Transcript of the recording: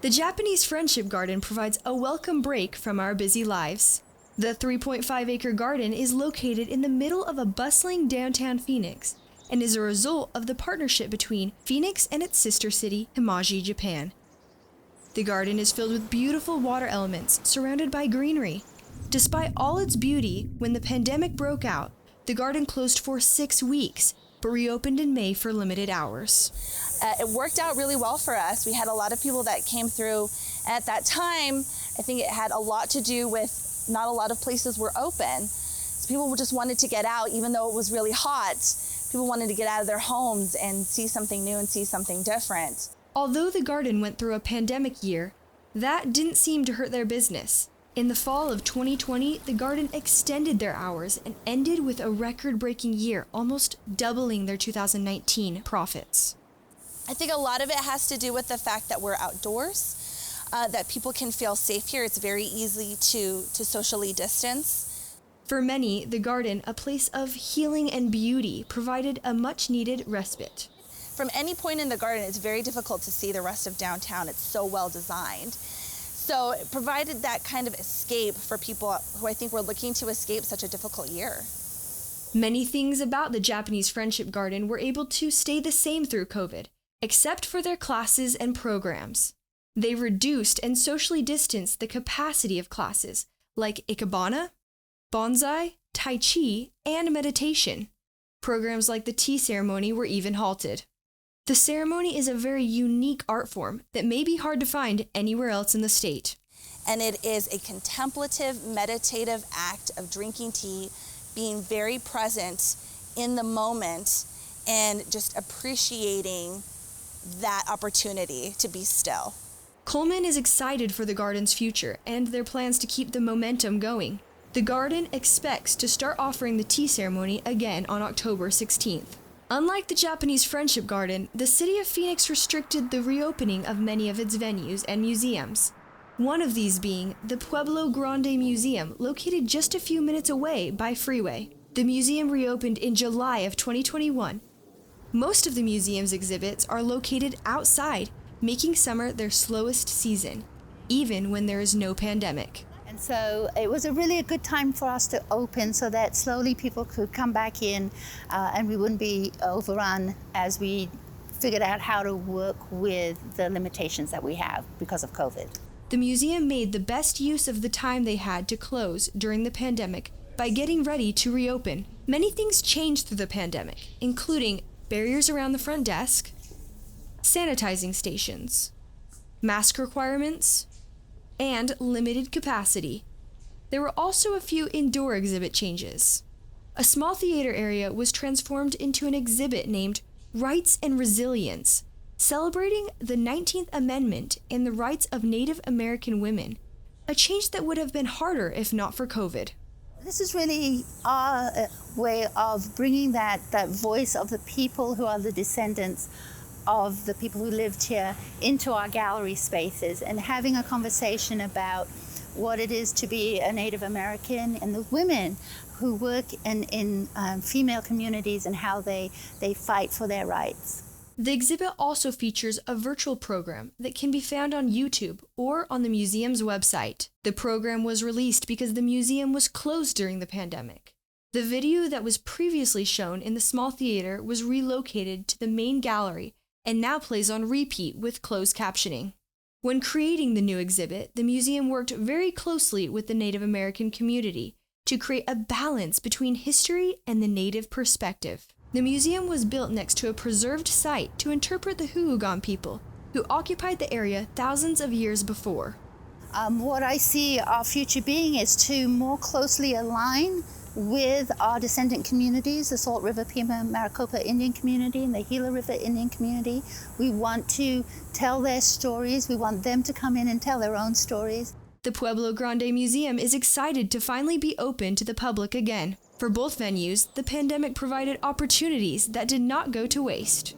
The Japanese Friendship Garden provides a welcome break from our busy lives. The 3.5-acre garden is located in the middle of a bustling downtown Phoenix and is a result of the partnership between Phoenix and its sister city, Himaji, Japan. The garden is filled with beautiful water elements surrounded by greenery. Despite all its beauty, when the pandemic broke out, the garden closed for 6 weeks, but reopened in May for limited hours. It worked out really well for us. We had a lot of people that came through. At that time, I think it had a lot to do with not a lot of places were open. So people just wanted to get out, even though it was really hot. People wanted to get out of their homes and see something new and see something different. Although the garden went through a pandemic year, that didn't seem to hurt their business. In the fall of 2020, the garden extended their hours and ended with a record-breaking year, almost doubling their 2019 profits. I think a lot of it has to do with the fact that we're outdoors, that people can feel safe here. It's very easy to socially distance. For many, the garden, a place of healing and beauty, provided a much-needed respite. From any point in the garden, it's very difficult to see the rest of downtown. It's so well designed. So it provided that kind of escape for people who I think were looking to escape such a difficult year. Many things about the Japanese Friendship Garden were able to stay the same through COVID, except for their classes and programs. They reduced and socially distanced the capacity of classes like ikebana, bonsai, tai chi, and meditation. Programs like the tea ceremony were even halted. The ceremony is a very unique art form that may be hard to find anywhere else in the state. And it is a contemplative, meditative act of drinking tea, being very present in the moment, and just appreciating that opportunity to be still. Coleman is excited for the garden's future and their plans to keep the momentum going. The garden expects to start offering the tea ceremony again on October 16th. Unlike the Japanese Friendship Garden, the city of Phoenix restricted the reopening of many of its venues and museums. One of these being the Pueblo Grande Museum, located just a few minutes away by freeway. The museum reopened in July of 2021. Most of the museum's exhibits are located outside, making summer their slowest season, even when there is no pandemic. And so it was really a good time for us to open so that slowly people could come back in and we wouldn't be overrun as we figured out how to work with the limitations that we have because of COVID. The museum made the best use of the time they had to close during the pandemic by getting ready to reopen. Many things changed through the pandemic, including barriers around the front desk, sanitizing stations, mask requirements, and limited capacity. There were also a few indoor exhibit changes. A small theater area was transformed into an exhibit named Rights and Resilience, celebrating the 19th Amendment and the rights of Native American women, a change that would have been harder if not for COVID. This is really our way of bringing that voice of the people who are the descendants of the people who lived here into our gallery spaces and having a conversation about what it is to be a Native American and the women who work in female communities and how they fight for their rights. The exhibit also features a virtual program that can be found on YouTube or on the museum's website. The program was released because the museum was closed during the pandemic. The video that was previously shown in the small theater was relocated to the main gallery and now plays on repeat with closed captioning. When creating the new exhibit, the museum worked very closely with the Native American community to create a balance between history and the Native perspective. The museum was built next to a preserved site to interpret the Hu'ugan people, who occupied the area thousands of years before. What I see our future being is to more closely align with our descendant communities, the Salt River Pima Maricopa Indian community and the Gila River Indian community. We want to tell their stories. We want them to come in and tell their own stories. The Pueblo Grande Museum is excited to finally be open to the public again. For both venues, the pandemic provided opportunities that did not go to waste.